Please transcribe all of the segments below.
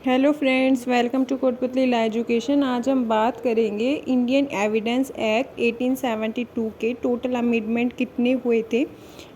Hello friends, welcome to Kotputli law education. आज हम बात करेंगे इंडियन एविडेंस एक्ट 1872 के टोटल अमेंडमेंट कितने हुए थे,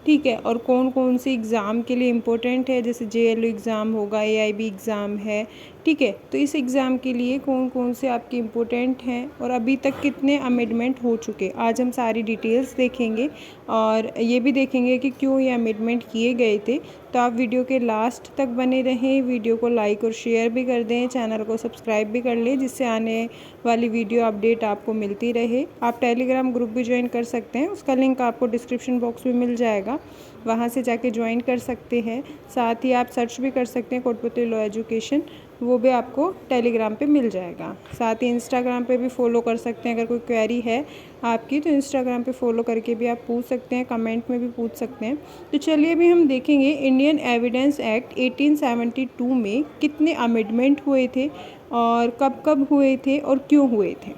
ठीक है, और कौन कौन से एग्ज़ाम के लिए इम्पोर्टेंट है। जैसे जेएलओ एग्ज़ाम होगा, एआईबी एग्ज़ाम है, ठीक है, तो इस एग्ज़ाम के लिए कौन कौन से आपके इम्पोर्टेंट हैं और अभी तक कितने अमेंडमेंट हो चुके, आज हम सारी डिटेल्स देखेंगे और ये भी देखेंगे कि क्यों ये अमेंडमेंट किए गए थे। तो आप वीडियो के लास्ट तक बने रहें, वीडियो को लाइक और शेयर भी कर दें, चैनल को सब्सक्राइब भी कर लें, जिससे आने वाली वीडियो अपडेट आपको मिलती रहे। आप टेलीग्राम ग्रुप भी ज्वाइन कर सकते हैं, उसका लिंक आपको डिस्क्रिप्शन बॉक्स में मिल जाएगा, वहाँ से जाके ज्वाइन कर सकते हैं। साथ ही आप सर्च भी कर सकते हैं कोटपुतली लॉ एजुकेशन, वो भी आपको टेलीग्राम पे मिल जाएगा। साथ ही इंस्टाग्राम पे भी फॉलो कर सकते हैं, अगर कोई क्वेरी है आपकी तो इंस्टाग्राम पे फॉलो करके भी आप पूछ सकते हैं, कमेंट में भी पूछ सकते हैं। तो चलिए अभी हम देखेंगे इंडियन एविडेंस एक्ट 1872 में कितने अमेंडमेंट हुए थे और कब कब हुए थे और क्यों हुए थे।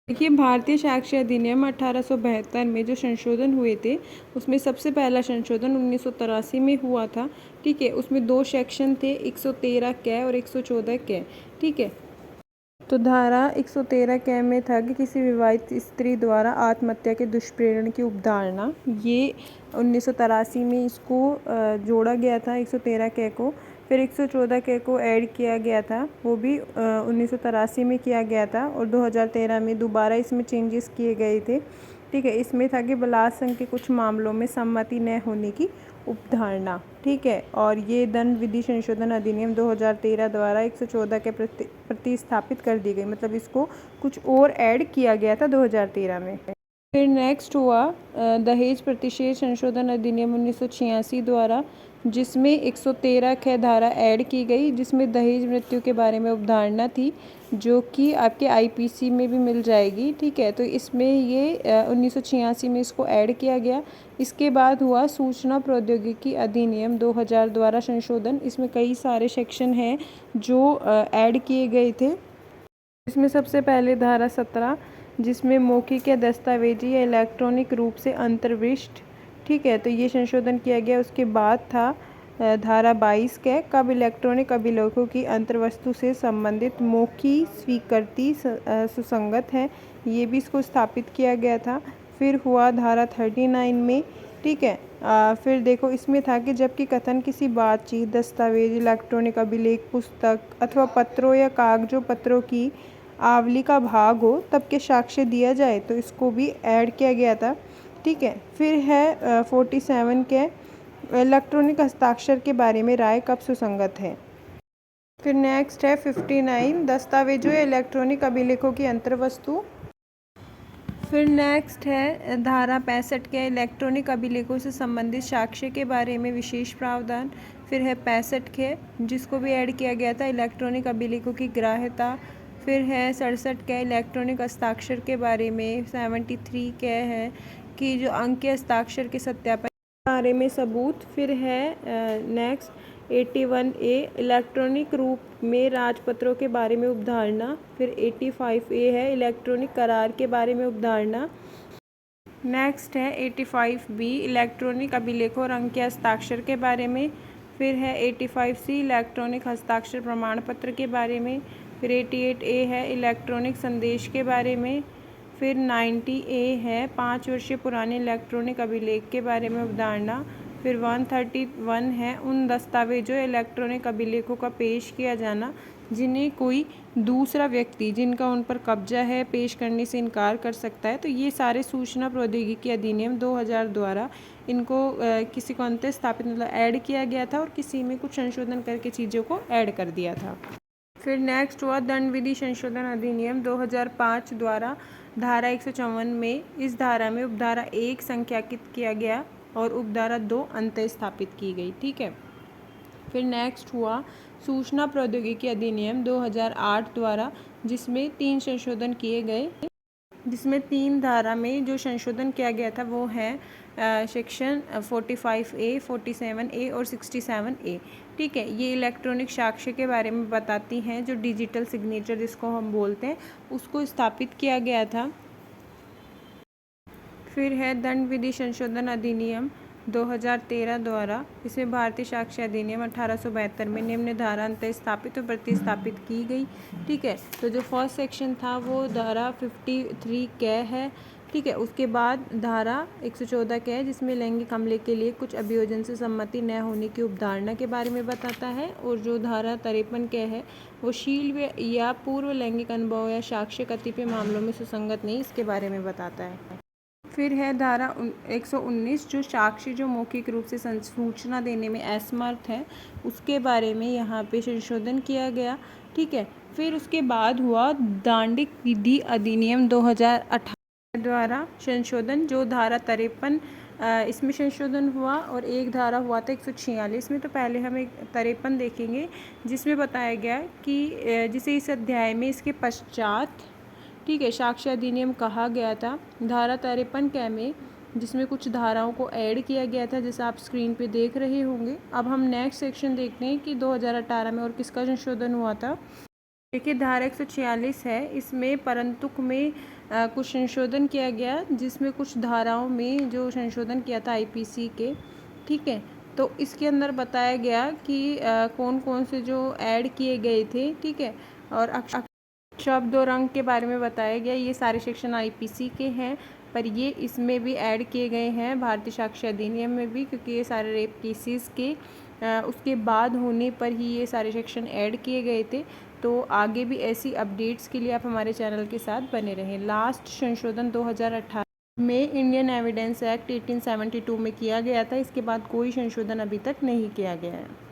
देखिए, भारतीय साक्ष्य अधिनियम 1872 में जो संशोधन हुए थे, उसमें सबसे पहला संशोधन 1983 में हुआ था, ठीक है। उसमें दो सेक्शन थे, 113 कै और 114 कै, ठीक है। तो धारा 113 कै में था कि किसी विवाहित स्त्री द्वारा आत्महत्या के दुष्प्रेरण की उपधारणा, ये 1983 में इसको जोड़ा गया था 113 कै को। फिर 114 कै को ऐड किया गया था, वो भी 1983 में किया गया था और 2013 में दोबारा इसमें चेंजेस किए गए थे, ठीक है। इसमें था कि बलात्संग के कुछ मामलों में सम्मति न होने की उपधारणा, ठीक है। और ये दंड विधि संशोधन अधिनियम 2013 द्वारा 114 के प्रतिस्थापित कर दी गई, मतलब इसको कुछ और ऐड किया गया था 2013 में। फिर नेक्स्ट हुआ दहेज प्रतिषेध संशोधन अधिनियम 1986 द्वारा, जिसमें 113 कै धारा ऐड की गई, जिसमें दहेज मृत्यु के बारे में अवधारणा थी, जो कि आपके आईपीसी में भी मिल जाएगी, ठीक है। तो इसमें ये 1986 में इसको ऐड किया गया। इसके बाद हुआ सूचना प्रौद्योगिकी अधिनियम 2000 द्वारा संशोधन, इसमें कई सारे सेक्शन हैं जो ऐड किए गए थे। इसमें सबसे पहले धारा 17, जिसमें मौखिक या दस्तावेजी या इलेक्ट्रॉनिक रूप से अंतर्विष्ट, ठीक है, तो ये संशोधन किया गया। उसके बाद था धारा 22 कै, कब इलेक्ट्रॉनिक अभिलेखों की अंतर्वस्तु से संबंधित मौखिक स्वीकृति सुसंगत है, ये भी इसको स्थापित किया गया था। फिर हुआ धारा 39 में, ठीक है। फिर देखो, इसमें था कि जबकि कथन किसी बातचीत, दस्तावेज, इलेक्ट्रॉनिक अभिलेख, पुस्तक अथवा पत्रों या कागजों पत्रों की आवली का भाग हो, तब के साक्ष्य दिया जाए, तो इसको भी ऐड किया गया था, ठीक है। फिर है 47 के इलेक्ट्रॉनिक हस्ताक्षर के बारे में राय कब सुसंगत है। फिर नेक्स्ट है 59 दस्तावेजों या इलेक्ट्रॉनिक अभिलेखों की अंतर्वस्तु। फिर नेक्स्ट है धारा 65 के इलेक्ट्रॉनिक अभिलेखों से संबंधित साक्ष्य के बारे में विशेष प्रावधान। फिर है 65 के, जिसको भी ऐड किया गया था, इलेक्ट्रॉनिक अभिलेखों की ग्राह्यता। फिर है 67 के इलेक्ट्रॉनिक हस्ताक्षर के बारे में। 73 के है कि जो अंकीय हस्ताक्षर के सत्यापन के बारे में सबूत। फिर है नेक्स्ट 81 ए इलेक्ट्रॉनिक रूप में राजपत्रों के बारे में उपधारणा। फिर 85 ए है इलेक्ट्रॉनिक करार के बारे में उपधारणा। नेक्स्ट है 85 बी इलेक्ट्रॉनिक अभिलेखों और अंकीय हस्ताक्षर के बारे में। फिर है 85 सी इलेक्ट्रॉनिक हस्ताक्षर प्रमाण पत्र के बारे में। फिर 88 ए है इलेक्ट्रॉनिक संदेश के बारे में। फिर 90 ए है 5 वर्षीय पुराने इलेक्ट्रॉनिक अभिलेख के बारे में अवधारणा। फिर 131 है उन दस्तावेजों इलेक्ट्रॉनिक अभिलेखों का पेश किया जाना जिन्हें कोई दूसरा व्यक्ति जिनका उन पर कब्जा है पेश करने से इनकार कर सकता है। तो ये सारे सूचना प्रौद्योगिकी अधिनियम 2000 द्वारा इनको किसी को अंत स्थापित मतलब ऐड किया गया था और किसी में कुछ संशोधन करके चीज़ों को ऐड कर दिया था। फिर नेक्स्ट हुआ दंड विधि संशोधन अधिनियम 2005 द्वारा धारा 154 में, इस धारा में उपधारा 1 संख्याकित किया गया और उपधारा 2 अंत स्थापित की गई, ठीक है। फिर नेक्स्ट हुआ सूचना प्रौद्योगिकी अधिनियम 2008 द्वारा, जिसमें 3 संशोधन किए गए, जिसमें 3 धारा में जो संशोधन किया गया था वो है सेक्शन 45 ए, 47 ए और 67 ए, ठीक है। ये इलेक्ट्रॉनिक साक्ष्य के बारे में बताती हैं, जो डिजिटल सिग्नेचर जिसको हम बोलते हैं, उसको स्थापित किया गया था। फिर है दंड विधि संशोधन अधिनियम 2013 द्वारा इसमें भारतीय साक्ष्य अधिनियम 1872 में निम्न धारा अंतः स्थापित और प्रतिस्थापित की गई। ठीक है, तो जो फर्स्ट सेक्शन था वो धारा 53 क है। ठीक है, उसके बाद धारा 114 क है जिसमें लैंगिक हमले के लिए कुछ अभियोजन से सम्मति न होने की उपधारणा के बारे में बताता है। और जो धारा 53 क है वो शील या पूर्व लैंगिक अनुभव या साक्ष्य कतिपय मामलों में सुसंगत नहीं, इसके बारे में बताता है। फिर है धारा 119 जो साक्षी जो मौखिक रूप से सूचना देने में असमर्थ है, उसके बारे में यहाँ पे संशोधन किया गया। ठीक है, फिर उसके बाद हुआ दांडिक विधि अधिनियम 2018 द्वारा संशोधन, जो धारा 53 इसमें संशोधन हुआ और एक धारा हुआ था 146 में। तो पहले हम एक 53 देखेंगे जिसमें बताया गया कि जिसे इस अध्याय में इसके पश्चात, ठीक है, साक्ष्य अधिनियम कहा गया था। धारा 53 क में जिसमें कुछ धाराओं को ऐड किया गया था जैसा आप स्क्रीन पे देख रहे होंगे। अब हम नेक्स्ट सेक्शन देखते हैं कि 2018 में और किसका संशोधन हुआ था। देखिए धारा 146 है, इसमें परंतुक में कुछ संशोधन किया गया जिसमें कुछ धाराओं में जो संशोधन किया था आईपीसी के। ठीक है, तो इसके अंदर बताया गया कि कौन कौन से जो ऐड किए गए थे। ठीक है, और शब्द और अंक के बारे में बताया गया। ये सारे सेक्शन आईपीसी के हैं, पर ये इसमें भी ऐड किए गए हैं भारतीय साक्ष्य अधिनियम में भी, क्योंकि ये सारे रेप केसेस के उसके बाद होने पर ही ये सारे सेक्शन ऐड किए गए थे। तो आगे भी ऐसी अपडेट्स के लिए आप हमारे चैनल के साथ बने रहें। लास्ट संशोधन 2018 में इंडियन एविडेंस एक्ट 1872 में किया गया था। इसके बाद कोई संशोधन अभी तक नहीं किया गया है।